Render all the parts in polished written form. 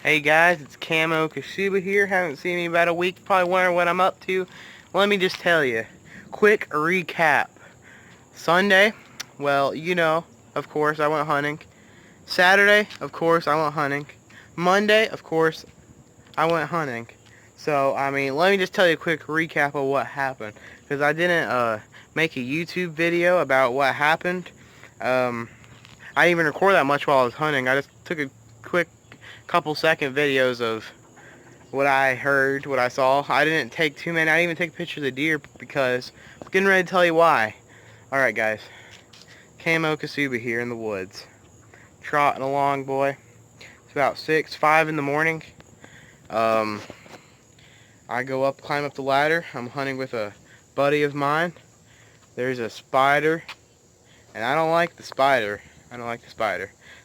Hey guys, it's Camo Kashuba here. Haven't seen me in about a week. Probably wondering what I'm up to. Let me just tell you. Quick recap. Sunday, well, of course, I went hunting. Saturday, of course, I went hunting. Monday, of course, I went hunting. So, let me just tell you a quick recap of what happened. Because I didn't make a YouTube video about what happened. I didn't even record that much while I was hunting. I just took a quick couple-second videos of what I heard, what I saw. I didn't take too many. I didn't even take pictures of the deer because I'm getting ready to tell you why. Alright guys, Camo Kasuba here in the woods. Trotting along, boy. It's about 5 in the morning. I climb up the ladder. I'm hunting with a buddy of mine. There's a spider, and I don't like the spider.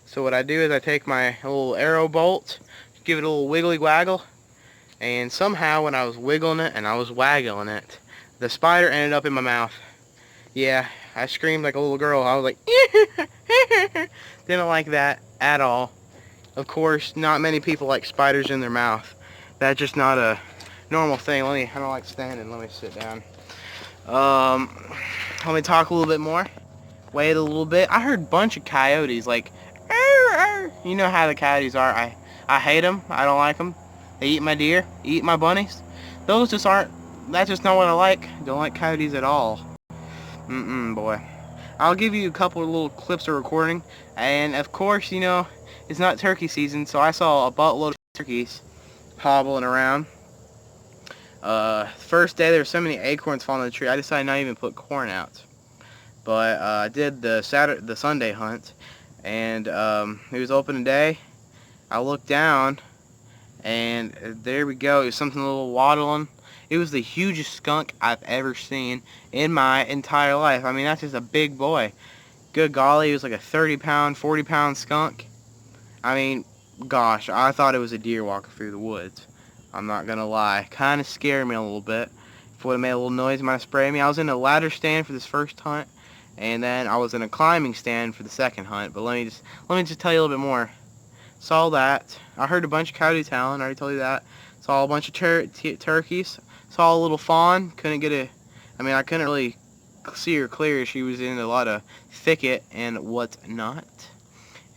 So what I do is I take my little arrow bolt, give it a little wiggly waggle, and somehow when I was wiggling it and I was waggling it, the spider ended up in my mouth. Yeah, I screamed like a little girl. I was like, didn't like that at all. Of course, not many people like spiders in their mouth. That's just not a normal thing. I don't like standing. Let me sit down. Let me talk a little bit more. Wait a little bit. I heard a bunch of coyotes, like, arr, arr. You know how the coyotes are. I hate them. I don't like them. They eat my deer, eat my bunnies. That's just not what I like. Don't like coyotes at all. Boy. I'll give you a couple of little clips of recording. And, of course, it's not turkey season, so I saw a buttload of turkeys hobbling around. First day, there were so many acorns falling on the tree, I decided not even to put corn out. But I did the Sunday hunt, and it was open day. I looked down, and there we go. It was something a little waddling. It was the hugest skunk I've ever seen in my entire life. I mean, that's just a big boy. Good golly, it was like a 30-pound, 40-pound skunk. I mean, gosh, I thought it was a deer walking through the woods. I'm not gonna lie. Kind of scared me a little bit. If it would have made a little noise, it might have sprayed me. I was in a ladder stand for this first hunt, and then I was in a climbing stand for the second hunt. But let me just tell you a little bit more. Saw that. I heard a bunch of coyotes howling. I already told you that. Saw a bunch of turkeys. Saw a little fawn. I couldn't really see her clear. She was in a lot of thicket and whatnot.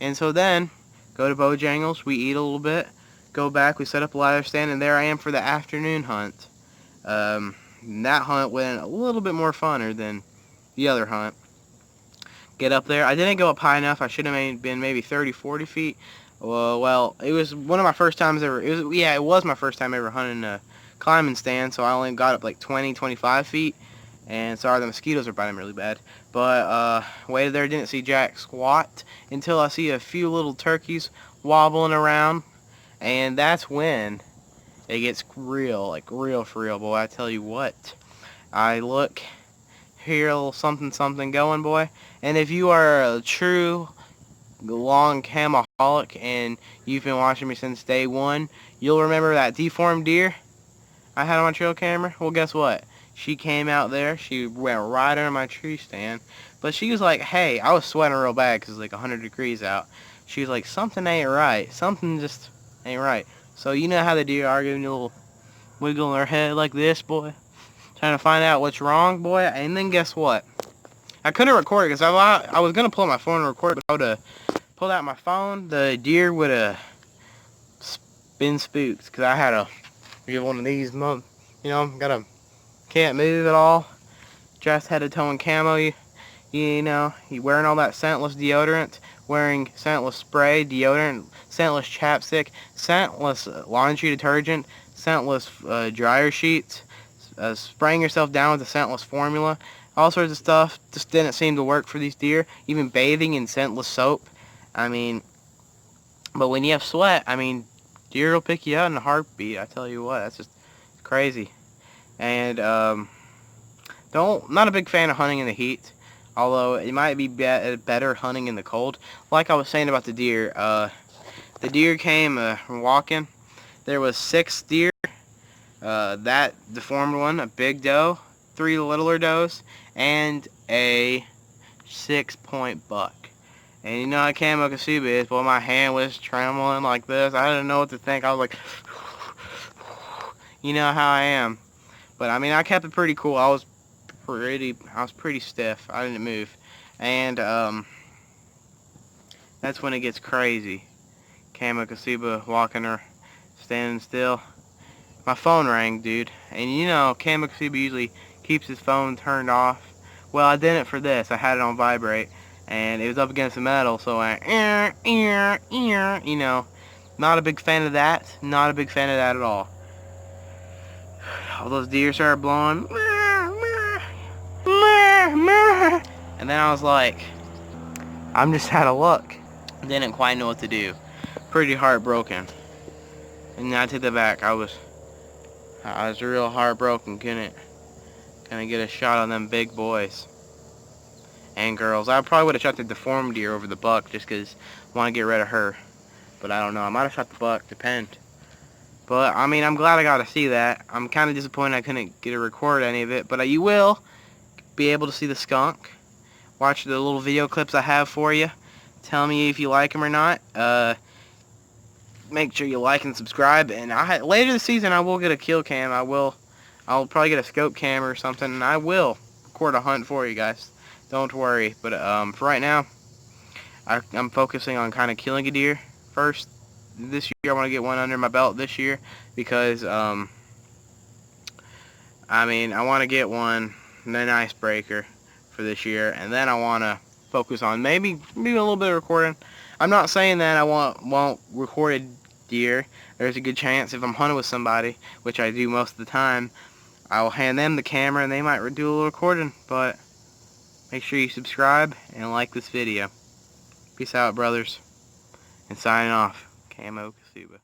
And so then, go to Bojangles. We eat a little bit. Go back. We set up a ladder stand, and there I am for the afternoon hunt. That hunt went a little bit more funner than the other hunt. Get up there. I didn't go up high enough. I should have been maybe 30, 40 feet. Well, it was one of my first times ever. It was my first time ever hunting a climbing stand, so I only got up like 20, 25 feet. And sorry, the mosquitoes are biting really bad. But waited there, didn't see jack squat until I see a few little turkeys wobbling around, and that's when it gets real, like real for real, boy. I tell you what. I look, hear a little something going, boy. And if you are a true long camoholic and you've been watching me since day one, you'll remember that deformed deer I had on my trail camera. Well, guess what? She came out there. She went right under my tree stand. But she was like, hey, I was sweating real bad because it's like 100 degrees out. She was like, something ain't right. Something just ain't right. So you know how the deer are, giving you a little wiggle in their head like this, boy. Trying to find out what's wrong, boy. And then guess what? I couldn't record it because I was going to pull out my phone and record it, but I would have pulled out my phone. The deer would have been spooked because I had to give one of these, can't move at all. Just head to toe and camo. You wearing all that scentless deodorant, wearing scentless spray, deodorant, scentless chapstick, scentless laundry detergent, scentless dryer sheets, spraying yourself down with the scentless formula. All sorts of stuff just didn't seem to work for these deer. Even bathing in scentless soap. But when you have sweat, deer will pick you out in a heartbeat. I tell you what, that's just crazy. And not a big fan of hunting in the heat. Although it might be better hunting in the cold. Like I was saying about the deer, the deer came walking. There was 6 deer. That deformed one, a big doe, 3 littler does, and a 6-point buck. And you know how Camo Kasuba is, boy, my hand was trembling like this. I didn't know what to think. I was like, you know how I am. But I mean, I kept it pretty cool. I was pretty stiff. I didn't move. And that's when it gets crazy. Camo Kasuba walking her, standing still. My phone rang, dude. And you know, Camo Kasuba usually keeps his phone turned off. Well, I didn't for this. I had it on vibrate. And it was up against the metal, so I, you know, not a big fan of that. Not a big fan of that at all. All those deer started blowing. And then I was like, I'm just out of luck. Didn't quite know what to do. Pretty heartbroken. And I take that back. I was real heartbroken. Couldn't get a shot on them big boys and girls. I probably would have shot the deformed deer over the buck just because I want to get rid of her. But I don't know. I might have shot the buck. Depends. But I mean, I'm glad I got to see that. I'm kind of disappointed I couldn't get to record any of it. But you will be able to see the skunk. Watch the little video clips I have for you. Tell me if you like them or not. Make sure you like and subscribe. And later this season, I will get a kill cam. I'll probably get a scope cam or something, and I will record a hunt for you guys. Don't worry. But for right now, I'm focusing on kind of killing a deer first. This year, I want to get one under my belt this year because I mean, I want to get one, an icebreaker for this year, and then I want to focus on maybe a little bit of recording. I'm not saying that I won't record a deer. There's a good chance if I'm hunting with somebody, which I do most of the time, I will hand them the camera and they might do a little recording. But make sure you subscribe and like this video. Peace out, brothers. And signing off, Camo Kasuba.